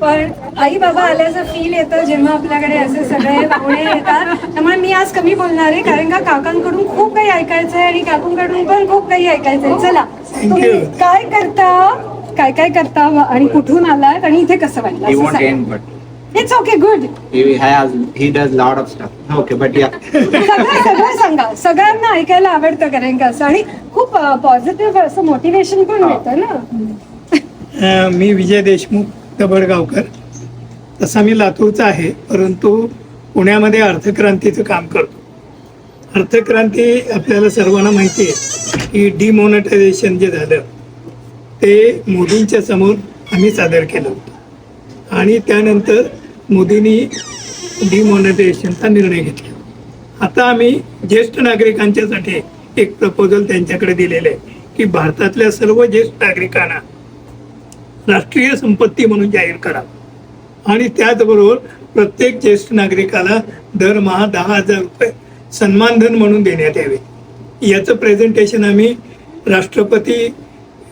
पण आई बाबा आल्याचं फील येतं जेव्हा आपल्याकडे असे सगळे पाहुणे येतात. त्यामुळे मी आज कमी बोलणार आहे, कारण का काकांकडून खूप काही ऐकायचंय आणि काकूंकडून पण खूप काही ऐकायचंय. चला, तुम्ही काय करता आणि कुठून आलात आणि इथे कसं वाटलं? It's okay, good. He does lot of stuff. Okay, but yeah. सगळं सांगा, सगळ्यांना ऐकायला आवडतं कारण का असं, आणि खूप पॉझिटिव्ह असं मोटिवेशन पण मिळतं ना. मी विजय देशमुख दबडगावकर. तसा मी लातूरचा आहे, परंतु पुण्यामध्ये अर्थक्रांतीचं काम करतो. अर्थक्रांती आपल्याला सर्वांना माहिती आहे की डिमॉनिटायझेशन जे झालं ते मोदींच्या समोर आम्ही सादर केलं होतं, आणि त्यानंतर मोदींनी डिमॉनिटायझेशनचा निर्णय घेतला. आता आम्ही ज्येष्ठ नागरिकांच्यासाठी एक प्रपोजल त्यांच्याकडे दिलेलं आहे की भारतातल्या सर्व ज्येष्ठ नागरिकांना राष्ट्रीय संपत्ती म्हणून जाहीर करावं, आणि त्याचबरोबर प्रत्येक ज्येष्ठ नागरिकाला दरमहा 10,000 रुपये सन्मानधन म्हणून देण्यात यावे. याचं प्रेझेंटेशन आम्ही राष्ट्रपती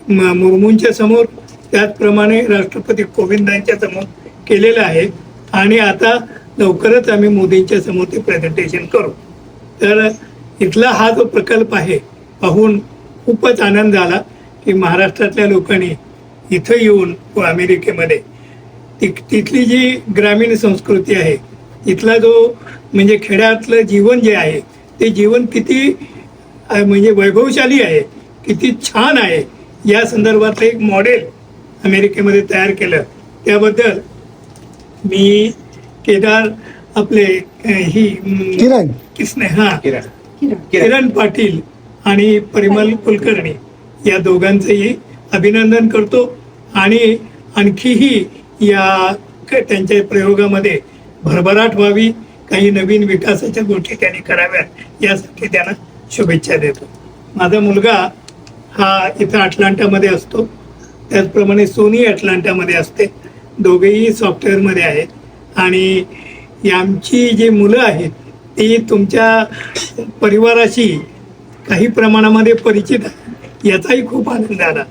मुर्मूंच्या समोर, त्याचप्रमाणे राष्ट्रपती कोविंदांच्या समोर केलेलं आहे, आणि आता लवकरच आम्ही मोदींच्या समोर ते प्रेझेंटेशन करू. तर इथला हा जो प्रकल्प आहे पाहून खूपच आनंद झाला की महाराष्ट्रातल्या लोकांनी इथं येऊन अमेरिकेमध्ये तिथली जी ग्रामीण संस्कृती आहे, इथला जो म्हणजे खेड्यातलं जीवन जे आहे ते जीवन किती म्हणजे वैभवशाली आहे, किती छान आहे, या संदर्भातलं एक मॉडेल अमेरिकेमध्ये तयार केलं. त्याबद्दल मी केदार आपले किरण पाटील आणि परिमल कुलकर्णी या दोघांचंही अभिनंदन करतो, आणि आणखीही या त्यांच्या प्रयोगामध्ये भरभराट व्हावी, काही नवीन विकासाच्या गोष्टी त्यांनी कराव्यात यासाठी त्यांना शुभेच्छा देतो. माझा मुलगा हा इथं अटलांटामध्ये असतो, त्याचप्रमाणे सोनी अटलांटामध्ये असते. दोघेही सॉफ्टवेअरमध्ये आहेत, आणि आमची जी मुलं आहेत ती तुमच्या परिवाराशी काही प्रमाणामध्ये परिचित आहे. याचाही खूप आनंद झाला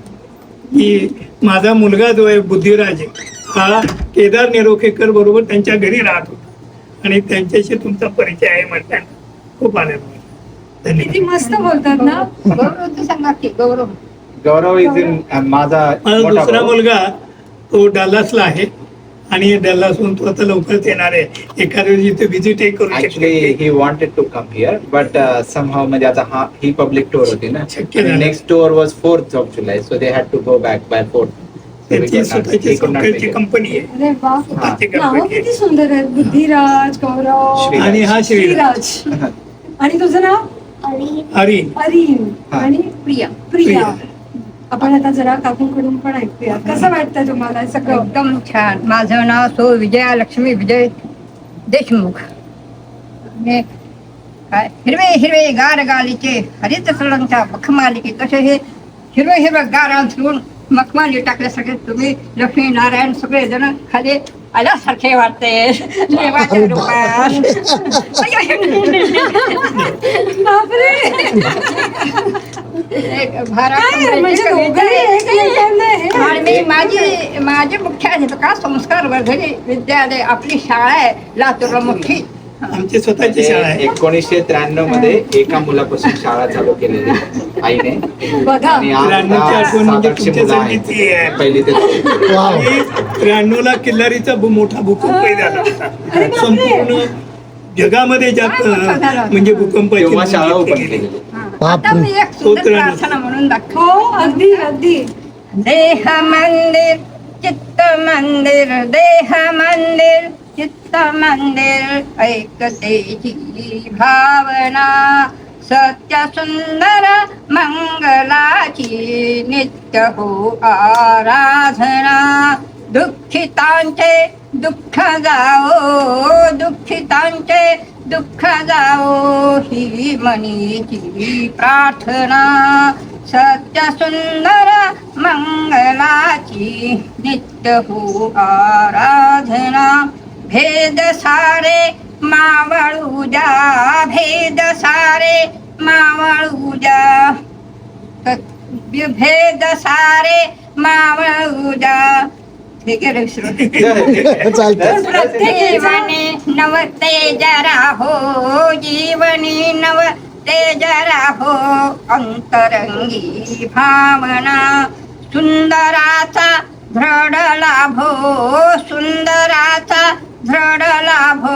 की माझा मुलगा जो आहे बुद्धिराज हा केदार निरोखेकर बरोबर त्यांच्या घरी राहत होता, आणि त्यांच्याशी तुमचा परिचय आहे म्हटल्यानं खूप आनंद झाला. किती मस्त बोलतात ना. गौरव इज इन माझा दुसरा मुलगा तो डल्लासला आहे, आणि डल्लासहून तो आता लवकरच येणार आहे. एखाद्या दिवशी ते व्हिजिट करू Actually, he wanted to come here, but somehow म्हणजे आता ही पब्लिक टूर होती ना, next tour was 4th of July, so they had to go back by 4th. त्यांची स्वतःची सॉफ्टवेअरची कंपनी आहे. अरे वा, नाव किती सुंदर आहेत, बुद्धिराज, गौरव आणि हा श्रीराज. आणि तुझं नाव? अरीन. आणि प्रिया. आपण आता जरा काकूंकडून पण ऐकूया, कसं वाटतं तुम्हाला सगळं? एकदम छान. माझं नाव सो विजया लक्ष्मी विजय देशमुख. हिरवे हिरवे गार गालीचे हरित सळंगच्या मखमालिके, कसे हे हिरवे हिरवे गार अंथरून मखमाली टाकले सगळे तुम्ही लक्ष्मी नारायण सगळे जण खाली आल्यासारखे वाटते देवाच्या रूपात. माझे मुख्याध्यापिका संस्कार वर्धनी विद्यालय आपली शाळा आहे लातूर मोठी. आमची स्वतःची शाळा आहे. 1993 मध्ये एका मुलापासून शाळा चालू केलेली आईने. बघा, 93ची आठवण म्हणजे तुमच्यासारखीची आहे. पहिली ते 93ला किल्लारीचा मोठा भूकंप झाला होता. संपूर्ण जगामध्ये ज्यात म्हणजे भूकंपाची शाळा ओपन केली. आता मी एक सुंदर प्रार्थना म्हणून दाखव. हो, अगदी. देह मंदिर चित्त मंदिर, देह मंदिर चित्त मंदिर, ऐकतेची भावना सत्य सुंदर मंगलाची नित्य हो आराधना. दुःखितांचे दुःख जाओ, दुःखितांचे दुःख जाओ, ही मनीची प्रार्थना. सत्य सुंदर मंगलाची नित्य हो आराधना. भेद सारे मावळू जा, भेद सारे मावळू जा, भेद सारे मावळू जा. हे गेलं विसरून चालतं जीवनी नवते जरा हो जीवनी नवते जरा हो अंतरंगी भावना सुंदराचा दृढ लाभो सुंदराचा दृढ लाभो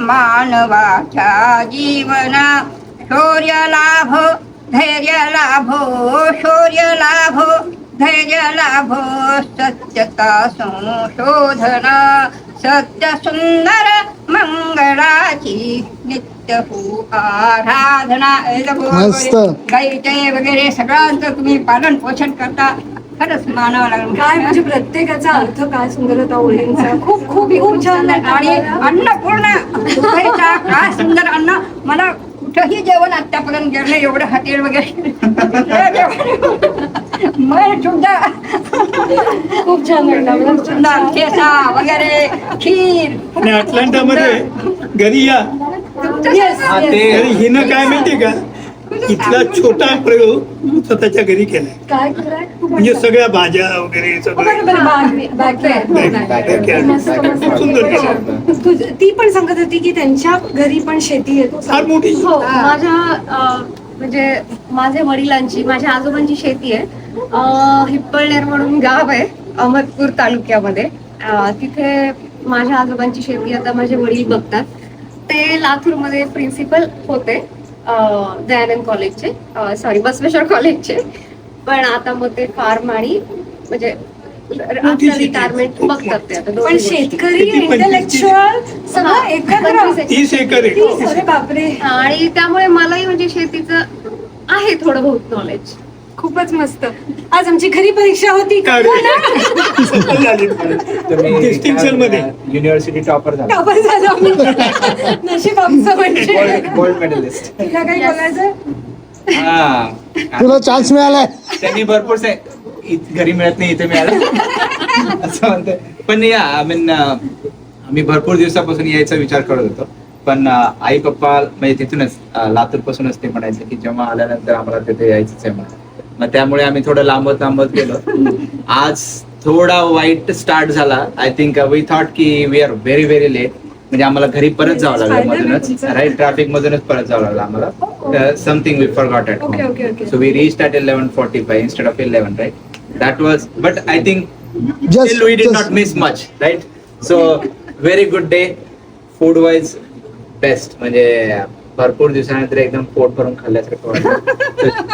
मानवाच्या जीवना शौर्य लाभो धैर्य लाभो शौर्य लाभो धैर्य लाभो सत्यता संशोधन सत्य सुंदर मंगळाची नित्य हो आराधना मस्त. गाईचे वगैरे सगळ्यांचं तुम्ही पालन पोषण करता खरंच मानावं लागलं काय म्हणजे प्रत्येकाचा अर्थ काय सुंदर होता ओळींचा खूप खूप खूप छान आणि अन्नपूर्ण दुपारीचा काय सुंदर अन्न मला कुठंही जेवण आतापर्यंत गेलं एवढं हॉटेल वगैरे मन सुद्धा खूप छान वाटलं मला सुंदर ठेचा वगैरे खीर आणि अटलांटामध्ये घरी या Yes, हा, yes. ते- घरी हिनं काय माहितीये का इथला छोटा प्रयोग स्वतःच्या घरी केलाय काय कराय म्हणजे सगळ्या भाज्या वगैरे सगळं बरोबर खूप सुंदर केलं. ती पण सांगत होती की त्यांच्या घरी पण शेती आहे फार मोठी हो माझ्या म्हणजे माझ्या वडिलांची माझ्या आजोबांची शेती आहे हिप्पळनेर म्हणून गाव आहे अहमदपूर तालुक्यामध्ये तिथे माझ्या आजोबांची शेती आता माझे वडील बघतात ते लातूरमध्ये प्रिन्सिपल होते दयानंद कॉलेजचे सॉरी बसवेश्वर कॉलेजचे पण आता मग ते फार्म आणि म्हणजे आपलं रिटायरमेंट बघतात ते आता 2 पण वर्ष. शेतकरी किती? इंटेलेक्च्युअल सगळं एकत्र 25 30 एकर आहे. अरे बापरे आणि त्यामुळे मलाही म्हणजे शेतीचं आहे थोडं बहुत नॉलेज. खूपच मस्त आज आमची खरी परीक्षा होती काय रे? सफल झाली डिस्टिंक्शन मध्ये युनिव्हर्सिटी टॉपर झाला टॉपर झालो आम्ही. नशीब आमचं म्हणजे गोल्ड मेडलिस्ट. तिला काही बोलायचं हा तुला चान्स मिळालाय त्यांनी भरपूर घरी मिळत नाही इथे मिळालं असं म्हणते पण या आय मीन आम्ही भरपूर दिवसापासून यायचा विचार करत होतो पण आई पप्पा म्हणजे तिथूनच लातूर पासूनच ते म्हणायचे की जेव्हा आल्यानंतर आम्हाला तिथे यायचंच आहे म्हणून मग त्यामुळे आम्ही थोडं लांबत गेलो आज थोडा वाईट स्टार्ट झाला आय थिंक वी थॉट की we are very very late म्हणजे आम्हाला घरी परत जावं लागलं मधूनच राईट ट्रॅफिक मधूनच परत जावं लागलं आम्हाला something we forgot at Okay, okay, okay. So we reached at 11:45 instead of 11 right that was but I think Just- still we did just- not miss much right so very good day food wise best म्हणजे भरपूर दिवसानंतर एकदम पोट भरून खाल्ल्यासारखं वाटलं